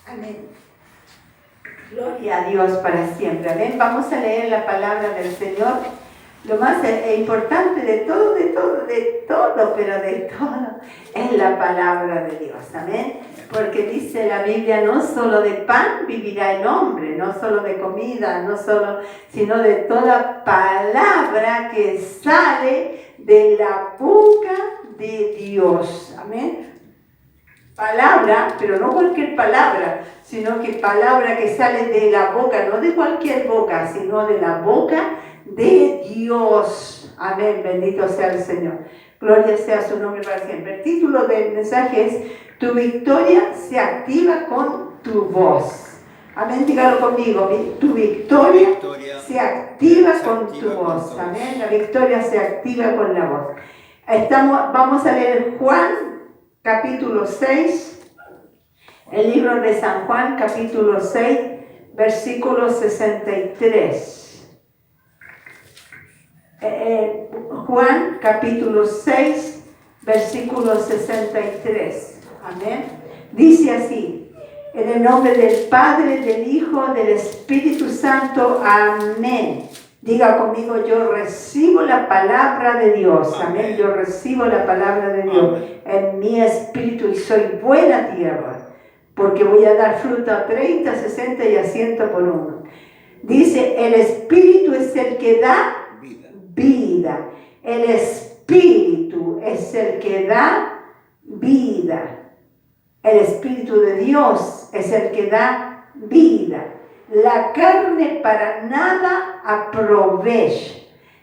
Amén. Gloria a Dios para siempre. Amén. Vamos a leer la palabra del Señor. Lo más importante de todo, pero de todo, es la palabra de Dios. Amén. Porque dice la Biblia, no solo de pan vivirá el hombre, no solo de comida, sino de toda palabra que sale de la boca de Dios. Amén. Palabra, pero no cualquier palabra, sino que palabra que sale de la boca, no de cualquier boca, sino de la boca de Dios. Amén, bendito sea el Señor. Gloria sea su nombre para siempre. El título del mensaje es: tu victoria se activa con tu voz. Amén, dígalo conmigo. Tu victoria se activa con tu voz. Amén, la victoria se activa con la voz. Vamos a leer Juan capítulo 6, el libro de San Juan, capítulo 6, versículo 63. Juan, capítulo 6, versículo 63. Amén. Dice así: en el nombre del Padre, del Hijo, del Espíritu Santo. Amén. Diga conmigo: yo recibo la palabra de Dios. Amén. Yo recibo la palabra de Dios en mi espíritu y soy buena tierra, porque voy a dar fruto a 30, 60 y a 100 por uno. Dice: el Espíritu es el que da vida. El Espíritu es el que da vida. El Espíritu de Dios es el que da vida. La carne para nada aprovecha.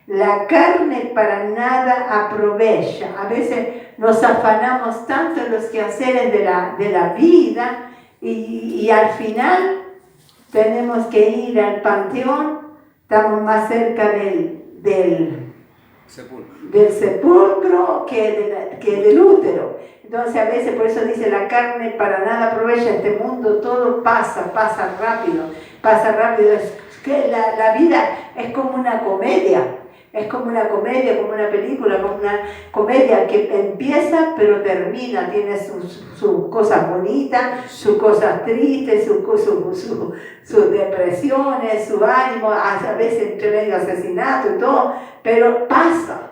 La carne para nada aprovecha. A veces nos afanamos tanto en los quehaceres de la vida y al final tenemos que ir al panteón. Estamos más cerca del sepulcro que del útero. Entonces a veces, por eso dice, la carne para nada aprovecha. Este mundo todo pasa rápido. Es que la vida es como una comedia. Es como una película, como una comedia que empieza pero termina, tiene sus cosas bonitas, sus cosas tristes, sus depresiones, su ánimo, a veces entre medio asesinato y todo, pero pasa.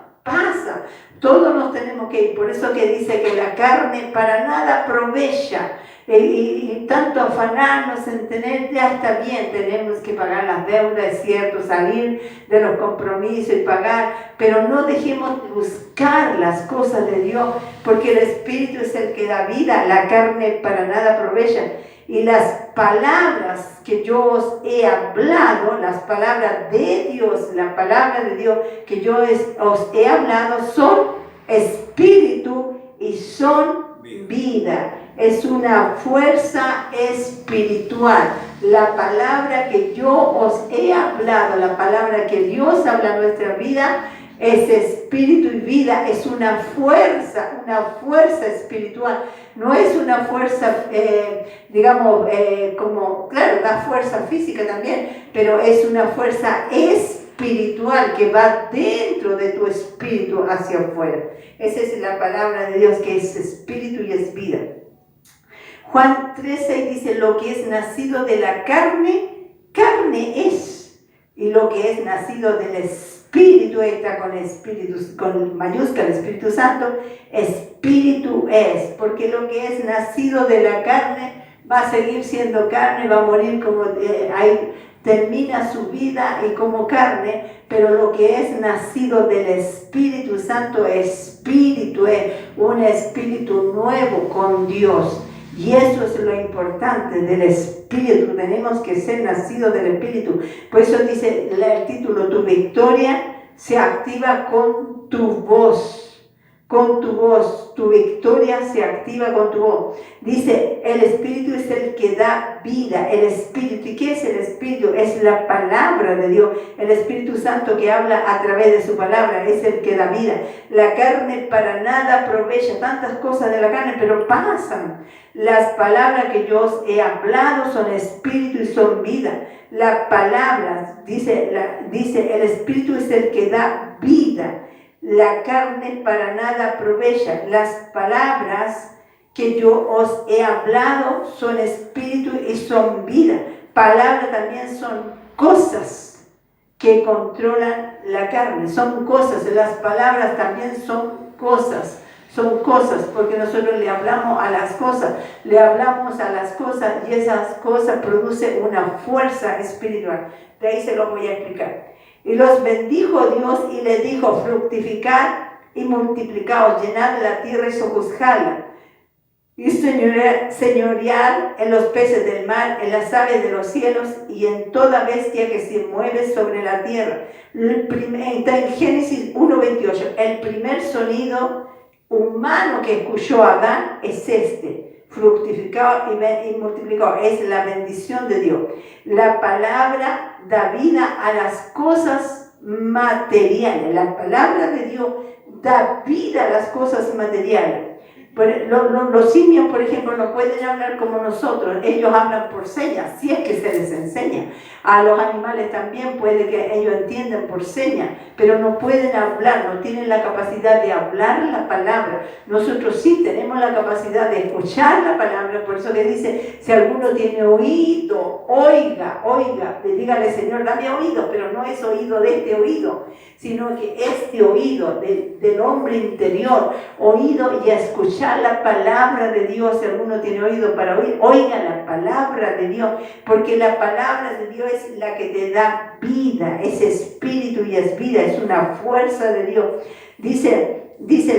Todos nos tenemos que ir, por eso que dice que la carne para nada aprovecha. Y tanto afanarnos en tener, ya está bien, tenemos que pagar las deudas, es cierto, salir de los compromisos y pagar, pero no dejemos de buscar las cosas de Dios, porque el Espíritu es el que da vida, la carne para nada aprovecha. Y las palabras que yo os he hablado, las palabras de Dios, la palabra de Dios que yo os he hablado son espíritu y son vida. Es una fuerza espiritual. La palabra que yo os he hablado, la palabra que Dios habla en nuestra vida, es espíritu y vida, es una fuerza espiritual. No es una fuerza, como, claro, da fuerza física también, pero es una fuerza espiritual que va dentro de tu espíritu hacia afuera. Esa es la palabra de Dios, que es espíritu y es vida. Juan 3:6 dice: lo que es nacido de la carne, carne es. Y lo que es nacido del Espíritu, está con mayúscula, Espíritu Santo, Espíritu es. Porque lo que es nacido de la carne va a seguir siendo carne, va a morir como ahí termina su vida y como carne, pero lo que es nacido del Espíritu Santo, Espíritu es, un espíritu nuevo con Dios. Y eso es lo importante del Espíritu. Tenemos que ser nacidos del Espíritu. Por eso dice el título: tu victoria se activa con tu voz. Con tu voz. Tu victoria se activa con tu voz. Dice: el Espíritu es el que da vida. El Espíritu. ¿Y qué es el Espíritu? Es la palabra de Dios. El Espíritu Santo que habla a través de su palabra es el que da vida. La carne para nada aprovecha. Tantas cosas de la carne, pero pasan. Las palabras que yo os he hablado son espíritu y son vida. Las palabras, dice el Espíritu es el que da vida. La carne para nada aprovecha. Las palabras que yo os he hablado son espíritu y son vida. Palabra también son cosas que controlan la carne, son cosas, las palabras también son cosas, porque nosotros le hablamos a las cosas, y esas cosas producen una fuerza espiritual. De ahí se lo voy a explicar. Y los bendijo Dios y les dijo: fructificad y multiplicaos, llenad la tierra y sojuzgadla, y señorear en los peces del mar, en las aves de los cielos y en toda bestia que se mueve sobre la tierra. En Génesis 1:28, el primer sonido humano que escuchó Adán es este: fructificado y multiplicado. Es la bendición de Dios. La palabra da vida a las cosas materiales. La palabra de Dios da vida a las cosas materiales. Los simios, por ejemplo, no pueden hablar como nosotros. Ellos hablan por señas, si es que se les enseña. A los animales también puede que ellos entiendan por señas, pero no pueden hablar, no tienen la capacidad de hablar la palabra. Nosotros sí tenemos la capacidad de escuchar la palabra. Por eso que dice: si alguno tiene oído, oiga, dígale: Señor, dame oído, pero no es oído de este oído, sino que este oído del hombre interior, oído y a escuchar la palabra de Dios. Si alguno tiene oído para oír, oiga la palabra de Dios, porque la palabra de Dios es la que te da vida, es espíritu y es vida, es una fuerza de Dios. Dice: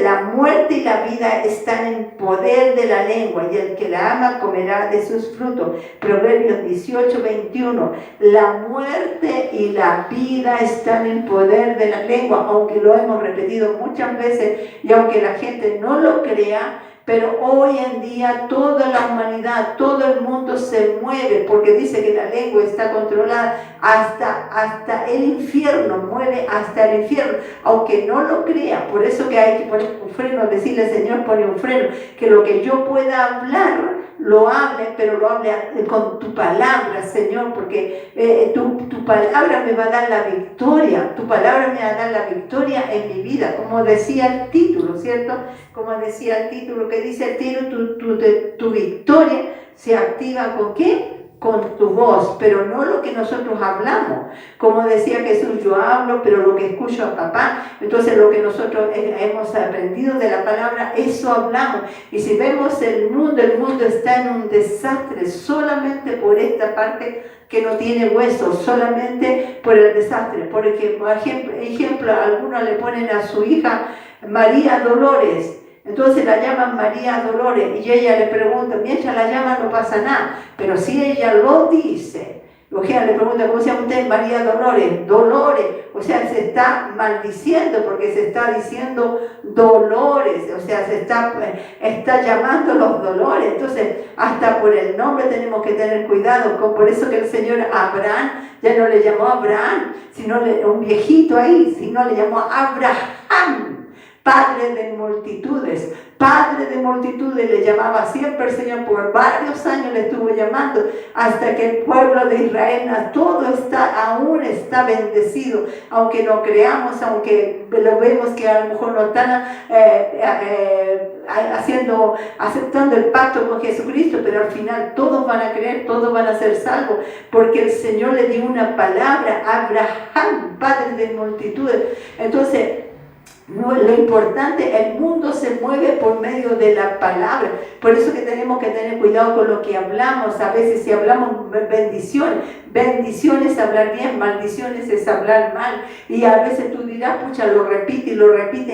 la muerte y la vida están en poder de la lengua, y el que la ama comerá de sus frutos. Proverbios 18:21. La muerte y la vida están en poder de la lengua, aunque lo hemos repetido muchas veces y aunque la gente no lo crea. Pero hoy en día toda la humanidad, todo el mundo se mueve, porque dice que la lengua está controlada hasta el infierno, mueve hasta el infierno, aunque no lo crea. Por eso que hay que poner un freno, decirle: Señor, pone un freno, que lo que yo pueda hablar, lo hable, pero lo hable con tu palabra, Señor, porque tu palabra me va a dar la victoria, tu palabra me va a dar la victoria en mi vida, como decía el título, ¿cierto? Como decía el título, que dice el título: tu victoria se activa ¿con qué? Con tu voz, pero no lo que nosotros hablamos. Como decía Jesús: yo hablo, pero lo que escucho a papá. Entonces lo que nosotros hemos aprendido de la palabra, eso hablamos. Y si vemos el mundo está en un desastre solamente por esta parte que no tiene huesos, solamente por el desastre. Porque, por ejemplo, algunos le ponen a su hija María Dolores. Entonces la llaman María Dolores y ella le pregunta: mientras la llama no pasa nada, pero si ella lo dice, o sea, le pregunta: ¿cómo se llama usted? María Dolores. Dolores, o sea, se está maldiciendo porque se está diciendo dolores, o sea, se está llamando los dolores. Entonces, hasta por el nombre tenemos que tener cuidado. Por eso que el Señor Abraham ya no le llamó Abraham, sino un viejito ahí, sino le llamó Abraham. Padre de multitudes, le llamaba siempre el Señor. Por varios años le estuvo llamando, hasta que el pueblo de Israel aún está bendecido, aunque no creamos, aunque lo vemos que a lo mejor no están aceptando el pacto con Jesucristo, pero al final todos van a creer, todos van a ser salvos, porque el Señor le dio una palabra: Abraham, padre de multitudes. Entonces, no, lo importante, el mundo se mueve por medio de la palabra. Por eso que tenemos que tener cuidado con lo que hablamos. A veces si hablamos bendiciones es hablar bien, maldiciones es hablar mal. Y a veces tú dirás: pucha, lo repite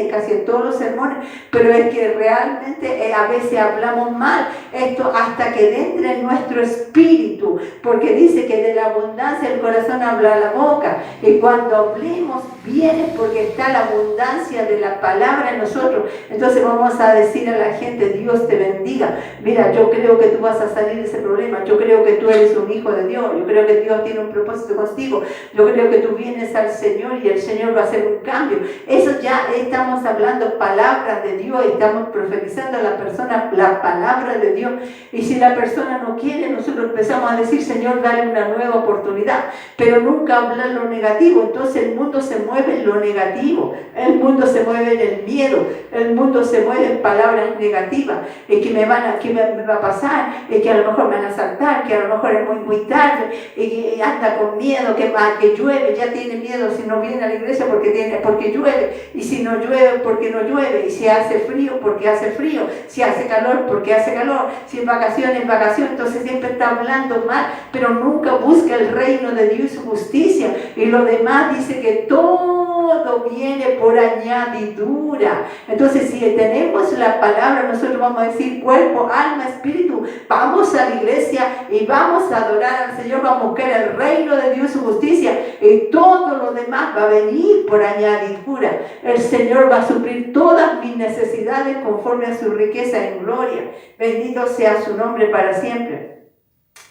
en casi en todos los sermones, pero es que realmente a veces hablamos mal. Esto hasta que entre en nuestro espíritu, porque dice que de la abundancia del corazón habla la boca. Y cuando hablemos bien es porque está la abundancia de la palabra en nosotros. Entonces vamos a decir a la gente: Dios te bendiga, mira, yo creo que tú vas a salir de ese problema, yo creo que tú eres un hijo de Dios, yo creo que Dios tiene un propósito contigo, yo creo que tú vienes al Señor y el Señor va a hacer un cambio. Eso ya estamos hablando palabras de Dios, estamos profetizando a la persona la palabra de Dios. Y si la persona no quiere, nosotros empezamos a decir: Señor, dale una nueva oportunidad, pero nunca hablar lo negativo. Entonces el mundo se mueve en lo negativo, el mundo se mueve en el miedo, el mundo se mueve en palabras negativas, que me va a pasar, que a lo mejor me van a asaltar, que a lo mejor es muy tarde, que anda con miedo, que llueve, ya tiene miedo si no viene a la iglesia porque llueve, y si no llueve porque no llueve, y si hace frío porque hace frío, si hace calor porque hace calor, si es vacaciones, entonces siempre está hablando mal, pero nunca busca el reino de Dios y su justicia, y lo demás dice que todo viene por añadidura. Entonces, si tenemos la palabra, nosotros vamos a decir cuerpo, alma, espíritu, vamos a la iglesia y vamos a adorar al Señor, vamos a buscar el reino de Dios y su justicia, y todo lo demás va a venir por añadidura. El Señor va a suplir todas mis necesidades conforme a su riqueza en gloria. Bendito sea su nombre para siempre.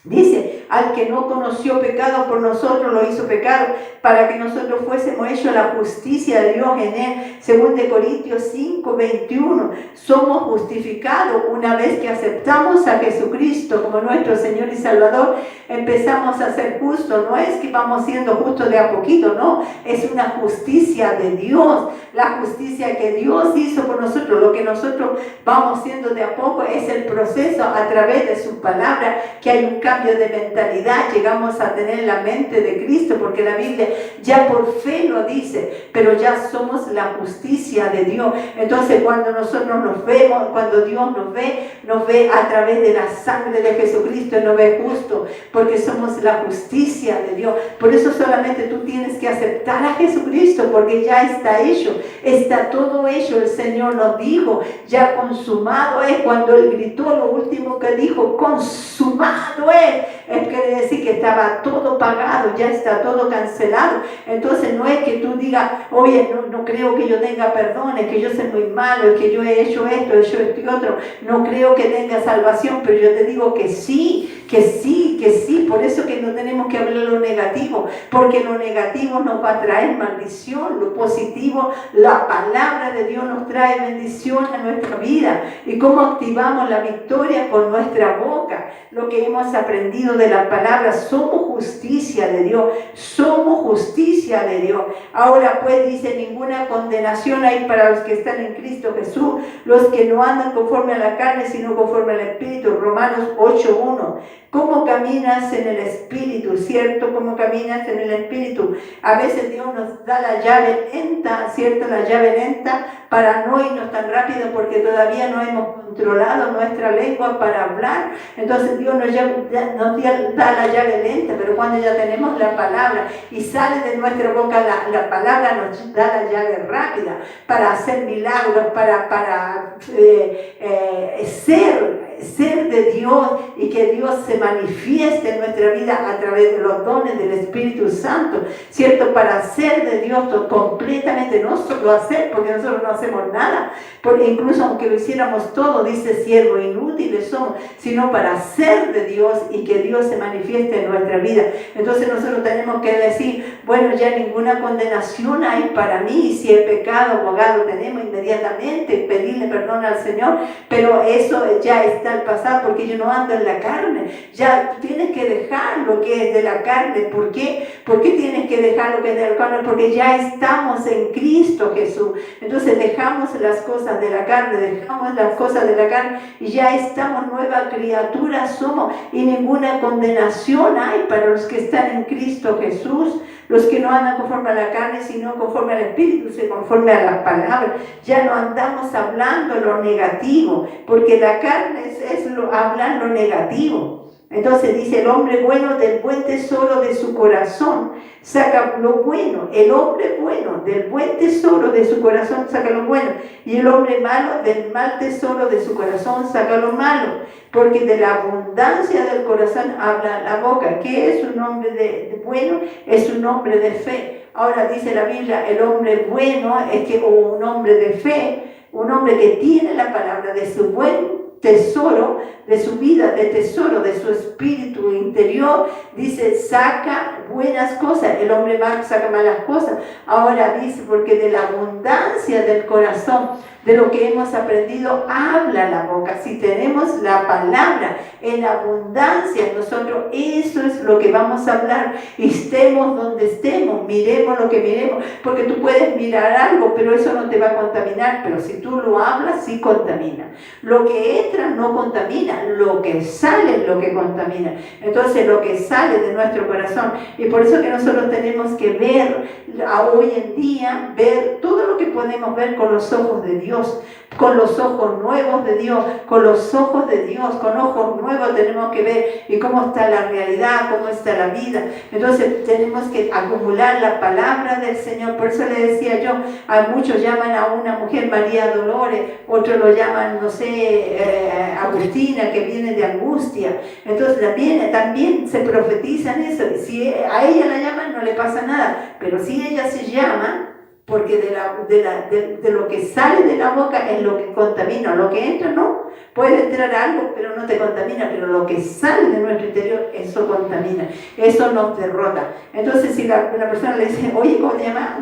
Dice, al que no conoció pecado por nosotros lo hizo pecado, para que nosotros fuésemos hechos la justicia de Dios en él. Según de Corintios 5:21, somos justificados una vez que aceptamos a Jesucristo como nuestro Señor y Salvador. Empezamos a ser justos, no es que vamos siendo justos de a poquito, no, es una justicia de Dios, la justicia que Dios hizo por nosotros. Lo que nosotros vamos siendo de a poco es el proceso a través de su palabra, que hay un cambio de mentalidad, llegamos a tener la mente de Cristo, porque la Biblia ya por fe lo dice, pero ya somos la justicia de Dios. Entonces cuando nosotros nos vemos, cuando Dios nos ve a través de la sangre de Jesucristo, nos ve justo, porque somos la justicia de Dios. Por eso solamente tú tienes que aceptar a Jesucristo, porque ya está hecho, está todo hecho. El Señor nos dijo, ya consumado es. Cuando Él gritó, lo último que dijo, consumado es quiere decir que estaba todo pagado, ya está todo cancelado. Entonces no es que tú digas, oye, no creo que yo tenga perdón, es que yo soy muy malo, es que yo he hecho esto, he hecho esto y otro, no creo que tenga salvación, pero yo te digo que sí, que sí, que sí. Por eso que no tenemos que hablar lo negativo, porque lo negativo nos va a traer maldición, lo positivo, la palabra de Dios nos trae bendición a nuestra vida. ¿Y cómo activamos la victoria? Con nuestra boca, lo que hemos aprendido de la palabra. Somos justicia de Dios, somos justicia de Dios. Ahora pues dice, ninguna condenación hay para los que están en Cristo Jesús, los que no andan conforme a la carne, sino conforme al Espíritu. Romanos 8:1. ¿Cómo caminas en el Espíritu? ¿Cierto? ¿Cómo caminas en el Espíritu? A veces Dios nos da la llave lenta, ¿cierto? La llave lenta para no irnos tan rápido, porque todavía no hemos controlado nuestra lengua para hablar. Entonces Dios nos da la llave lenta, pero cuando ya tenemos la palabra y sale de nuestra boca la palabra, nos da la llave rápida para hacer milagros, para ser de Dios, y que Dios se manifieste en nuestra vida a través de los dones del Espíritu Santo, ¿cierto? Para ser de Dios completamente, no solo hacer, porque nosotros no hacemos nada, porque incluso aunque lo hiciéramos todo, dice siervos inútiles somos, sino para ser de Dios y que Dios se manifieste en nuestra vida. Entonces nosotros tenemos que decir, bueno, ya ninguna condenación hay para mí, si he pecado, abogado tenemos inmediatamente, pedirle perdón al Señor, pero eso ya está al pasar, porque yo no ando en la carne. Ya tienes que dejar lo que es de la carne. ¿Por qué? ¿Por qué tienes que dejar lo que es de la carne? Porque ya estamos en Cristo Jesús. Entonces dejamos las cosas de la carne, dejamos las cosas de la carne y ya estamos, nueva criatura somos, y ninguna condenación hay para los que están en Cristo Jesús, los que no andan conforme a la carne, sino conforme al Espíritu, sino conforme a las palabras. Ya no andamos hablando lo negativo, porque la carne es hablar lo negativo. Entonces dice, el hombre bueno del buen tesoro de su corazón saca lo bueno. El hombre bueno del buen tesoro de su corazón saca lo bueno, y el hombre malo del mal tesoro de su corazón saca lo malo, porque de la abundancia del corazón habla la boca. ¿Qué es un hombre de bueno? Es un hombre de fe. Ahora dice la Biblia, el hombre bueno es que, o un hombre de fe, un hombre que tiene la palabra de su buen tesoro de su vida, de tesoro, de su espíritu interior. Dice, saca buenas cosas. El hombre malo saca malas cosas. Ahora dice, porque de la abundancia del corazón, de lo que hemos aprendido, habla la boca. Si tenemos la palabra en abundancia en nosotros, eso es lo que vamos a hablar. Y estemos donde estemos, miremos lo que miremos, porque tú puedes mirar algo, pero eso no te va a contaminar. Pero si tú lo hablas, sí contamina. Lo que entra no contamina, lo que sale es lo que contamina. Entonces lo que sale de nuestro corazón, y por eso que nosotros tenemos que ver hoy en día, ver todo lo que podemos ver con los ojos de Dios, con los ojos nuevos de Dios, con los ojos de Dios, con ojos nuevos tenemos que ver y cómo está la realidad, cómo está la vida. Entonces tenemos que acumular la palabra del Señor. Por eso le decía yo, a muchos llaman a una mujer María Dolores, otros lo llaman, no sé, Agustina, que viene de angustia. Entonces también se profetiza en eso. Si a ella la llaman no le pasa nada, pero si ella se llama, porque de lo que sale de la boca es lo que contamina. Lo que entra no, puede entrar algo pero no te contamina, pero lo que sale de nuestro interior, eso contamina, eso nos derrota. Entonces si la persona le dice, oye, ¿cómo te llamas?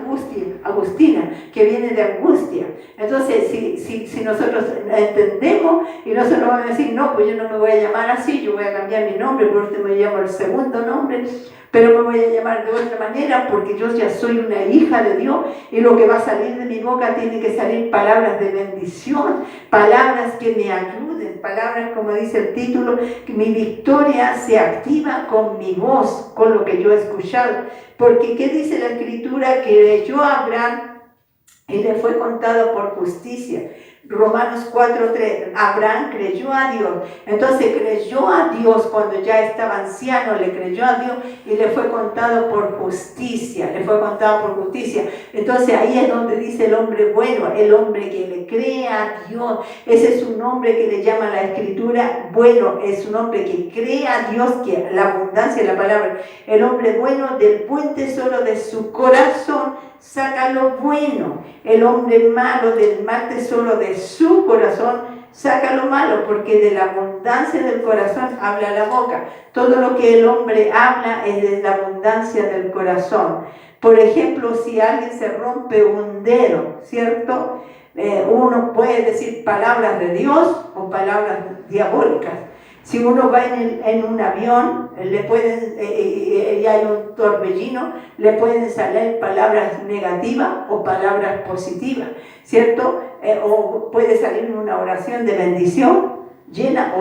Agustina, que viene de angustia. Entonces si nosotros entendemos y nosotros vamos a decir, no, pues yo no me voy a llamar así, yo voy a cambiar mi nombre, por último me llamo el segundo nombre, pero me voy a llamar de otra manera porque yo ya soy una hija de Dios y lo que va a salir de mi boca tiene que salir palabras de bendición, palabras que me ayuden, palabras como dice el título, que mi victoria se activa con mi voz, con lo que yo he escuchado. Porque ¿qué dice la Escritura? Que creyó a Abraham y le fue contado por justicia. Romanos 4:3, Abraham creyó a Dios. Entonces creyó a Dios cuando ya estaba anciano, le creyó a Dios y le fue contado por justicia, le fue contado por justicia. Entonces ahí es donde dice el hombre bueno, el hombre que le cree a Dios. Ese es un hombre que le llama la Escritura bueno, es un hombre que cree a Dios, que la abundancia de la palabra. El hombre bueno del buen tesoro de su corazón saca lo bueno. El hombre malo del mal tesoro de su corazón saca lo malo, porque de la abundancia del corazón habla la boca. Todo lo que el hombre habla es de la abundancia del corazón. Por ejemplo, si alguien se rompe un dedo, ¿cierto? Uno puede decir palabras de Dios o palabras diabólicas. Si uno va en un avión, y hay un torbellino, le pueden salir palabras negativas o palabras positivas, ¿cierto? O puede salir una oración de bendición, llenas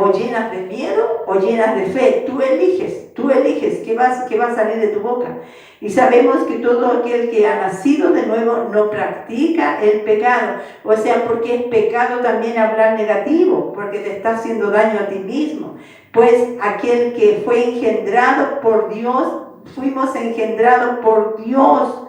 de miedo o llenas de fe. Tú eliges qué va a salir de tu boca. Y sabemos que todo aquel que ha nacido de nuevo no practica el pecado. O sea, porque es pecado también hablar negativo, porque te está haciendo daño a ti mismo. Pues aquel que fue engendrado por Dios, fuimos engendrados por Dios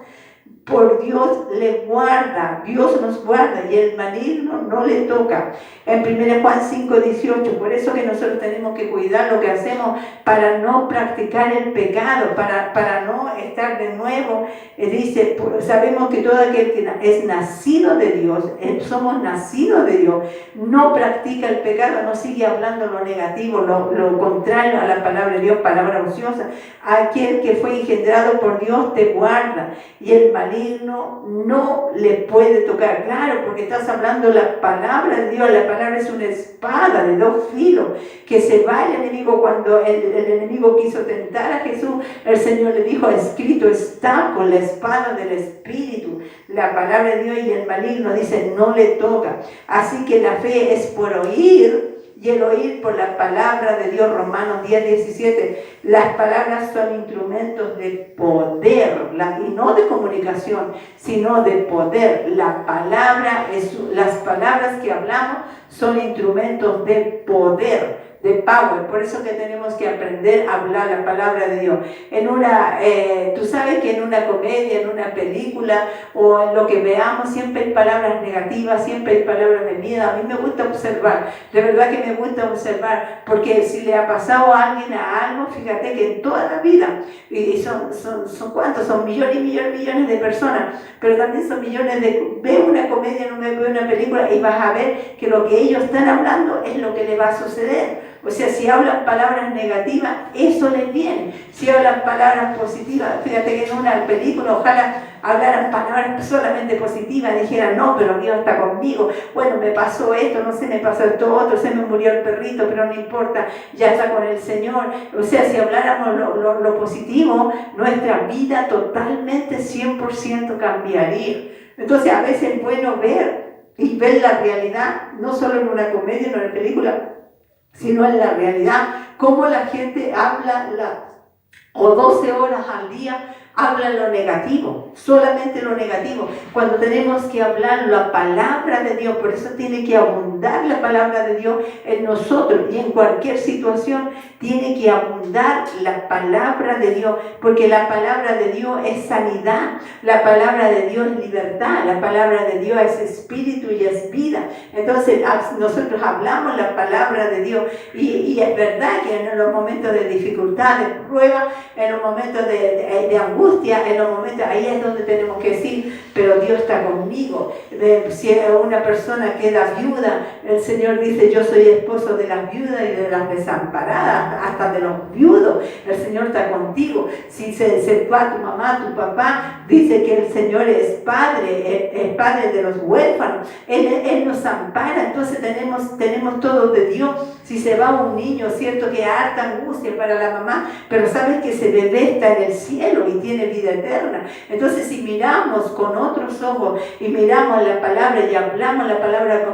le guarda, Dios nos guarda y el maligno no le toca. En 1 Juan 5:18, por eso que nosotros tenemos que cuidar lo que hacemos para no practicar el pecado, para no estar de nuevo. Dice, sabemos que todo aquel que es nacido de Dios, somos nacidos de Dios, no practica el pecado, no sigue hablando lo negativo, lo contrario a la palabra de Dios, palabra ociosa. Aquel que fue engendrado por Dios te guarda y el maligno no le puede tocar. Claro, porque estás hablando la palabra de Dios. La palabra es una espada de dos filos que se va el enemigo. Cuando el enemigo quiso tentar a Jesús, el Señor le dijo, escrito está, con la espada del Espíritu, la palabra de Dios, y el maligno dice no le toca. Así que la fe es por oír, y el oír por la palabra de Dios. Romanos 10:17. Las palabras son instrumentos de poder, y no de comunicación, sino de poder. Las palabras que hablamos son instrumentos de poder, de power. Por eso que tenemos que aprender a hablar la palabra de Dios. Tú sabes que en una comedia, en una película o en lo que veamos, siempre hay palabras negativas, siempre hay palabras de miedo. A mí me gusta observar, de verdad que me gusta observar, porque si le ha pasado a alguien a algo, fíjate que en toda la vida, y son ¿cuántos? Son millones y millones de personas, pero también son millones ve una comedia, no ve una película y vas a ver que lo que ellos están hablando es lo que le va a suceder. O sea, si hablan palabras negativas, eso les viene. Si hablan palabras positivas, fíjate que en una película, ojalá hablaran palabras solamente positivas, dijeran, no, pero Dios está conmigo, bueno, me pasó esto, no sé, me pasó esto otro, se me murió el perrito, pero no importa, ya está con el Señor. O sea, si habláramos lo positivo, nuestra vida totalmente 100% cambiaría. Entonces, a veces es bueno ver y ver la realidad, no solo en una comedia, no en una película, sino en la realidad, cómo la gente habla o 12 horas al día habla lo negativo, solamente lo negativo, cuando tenemos que hablar la palabra de Dios. Por eso tiene que abundar la palabra de Dios en nosotros, y en cualquier situación tiene que abundar la palabra de Dios, porque la palabra de Dios es sanidad, la palabra de Dios es libertad, la palabra de Dios es espíritu y es vida. Entonces nosotros hablamos la palabra de Dios, y es verdad que en los momentos de dificultad, de prueba, en los momentos de angustia, en los momentos, ahí es donde tenemos que decir, pero Dios está conmigo. Si una persona queda viuda, el Señor dice, yo soy esposo de las viudas y de las desamparadas, hasta de los viudos, el Señor está contigo. Si se va tu mamá, tu papá, dice que el Señor es padre de los huérfanos, Él nos ampara. Entonces tenemos todo de Dios. Si se va un niño, cierto que harta angustia para la mamá, pero sabes que ese bebé está en el cielo y tiene vida eterna. Entonces, si miramos con otros ojos y miramos la palabra y hablamos la palabra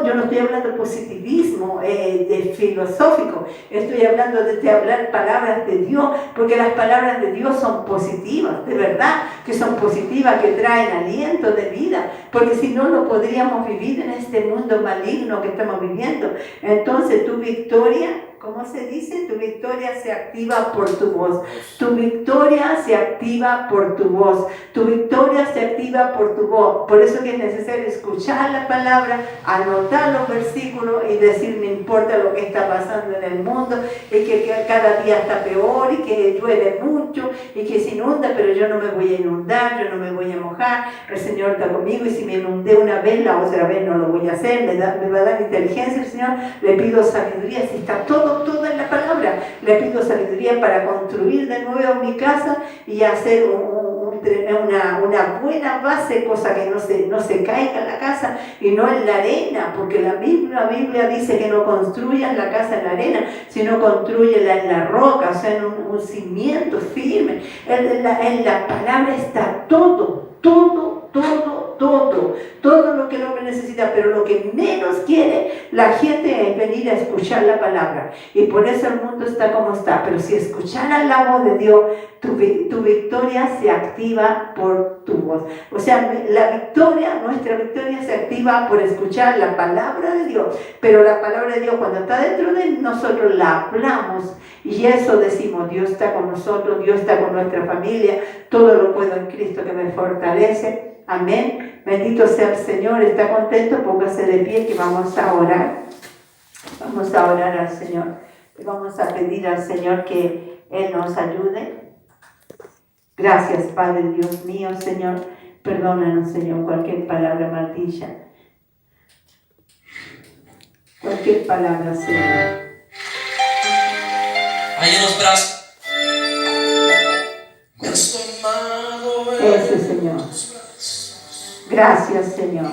yo no estoy hablando de positivismo de filosófico, estoy hablando de hablar palabras de Dios, porque las palabras de Dios son positivas, de verdad que son positivas, que traen aliento de vida, porque si no, no podríamos vivir en este mundo maligno que estamos viviendo. Entonces, tu victoria, ¿cómo se dice? Tu victoria se activa por tu voz. Tu victoria se activa por tu voz. Tu victoria se activa por tu voz. Por eso que es necesario escuchar la palabra, anotar los versículos y decir, no importa lo que está pasando en el mundo, y que cada día está peor, y que llueve mucho, y que se inunda, pero yo no me voy a inundar, yo no me voy a mojar, el Señor está conmigo, y si me inundé una vez, la otra vez no lo voy a hacer, me va a dar inteligencia el Señor, le pido sabiduría, si está todo en la palabra, le pido sabiduría para construir de nuevo mi casa y hacer una buena base, cosa que no se caiga en la casa y no en la arena, porque la Biblia dice que no construyan la casa en la arena, sino construyela en la roca, o sea, en un cimiento firme. En la palabra está todo lo que el hombre necesita, pero lo que menos quiere la gente es venir a escuchar la palabra, y por eso el mundo está como está. Pero si escucharan la voz de Dios, tu victoria se activa por tu voz. O sea, nuestra victoria se activa por escuchar la palabra de Dios, pero la palabra de Dios, cuando está dentro de nosotros, la hablamos, y eso decimos, Dios está con nosotros, Dios está con nuestra familia, todo lo puedo en Cristo que me fortalece. Amén. Bendito sea el Señor. ¿Está contento? Póngase de pie que vamos a orar. Vamos a orar al Señor. Y vamos a pedir al Señor que Él nos ayude. Gracias, Padre Dios mío, Señor. Perdónanos, Señor, cualquier palabra maldita. Cualquier palabra, Señor. Ahí en los brazos. Ese, Señor. Gracias, Señor.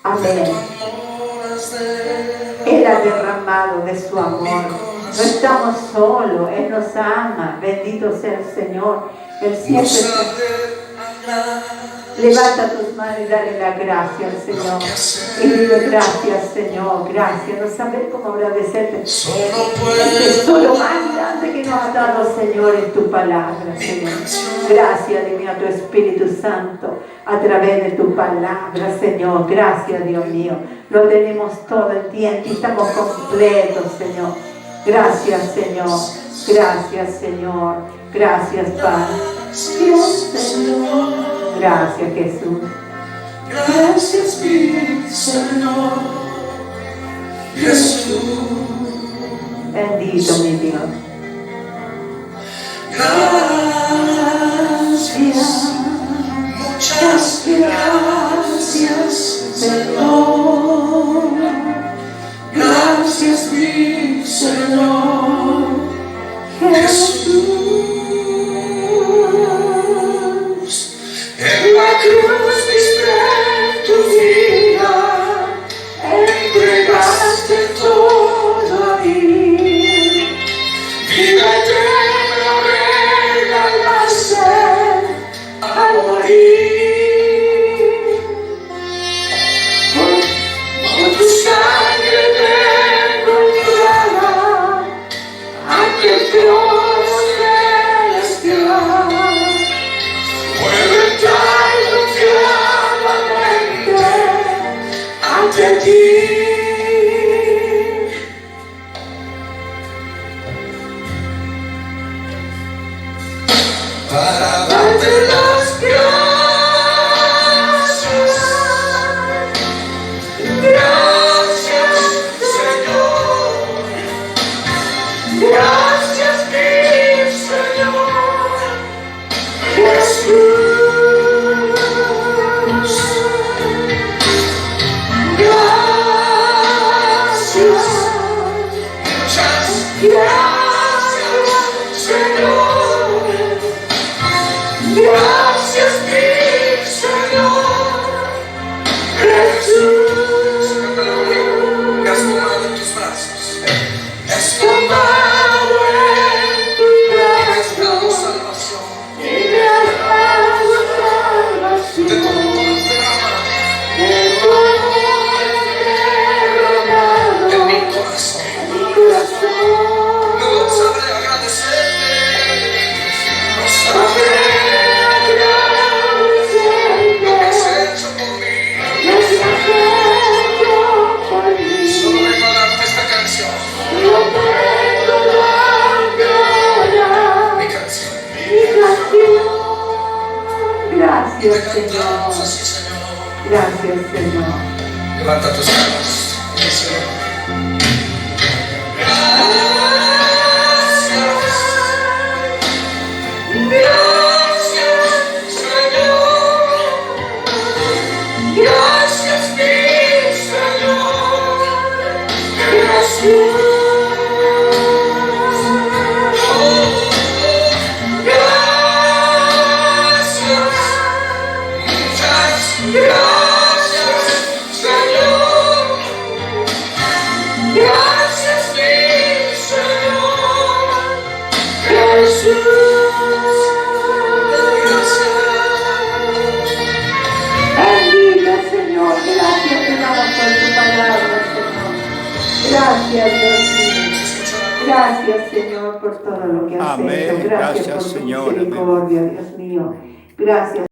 Amén. Él ha derramado de su amor. No estamos solos. Él nos ama. Bendito sea el Señor. Él siempre levanta tus manos y dale la gracia al Señor. Y dile gracias, Señor. Gracias. No saber cómo agradecerte. El tesoro más grande que nos ha dado, Señor, es tu palabra, Señor. Gracias, Dios mío, a tu Espíritu Santo a través de tu palabra, Señor. Gracias, Dios mío. Lo tenemos todo en ti. En ti estamos completos, Señor. Gracias, Señor. Gracias, Señor. Gracias, Padre. Dios, Señor. Gracias, Jesús. Gracias, Espíritu Señor. Jesús. Bendito mi Dios. Gracias. Muchas gracias, Señor. Gracias, Dios mío. Gracias, Señor, por todo lo que has Amén. hecho. Gracias Gracias, por tu Señor. Amén. misericordia, Dios mío. Gracias.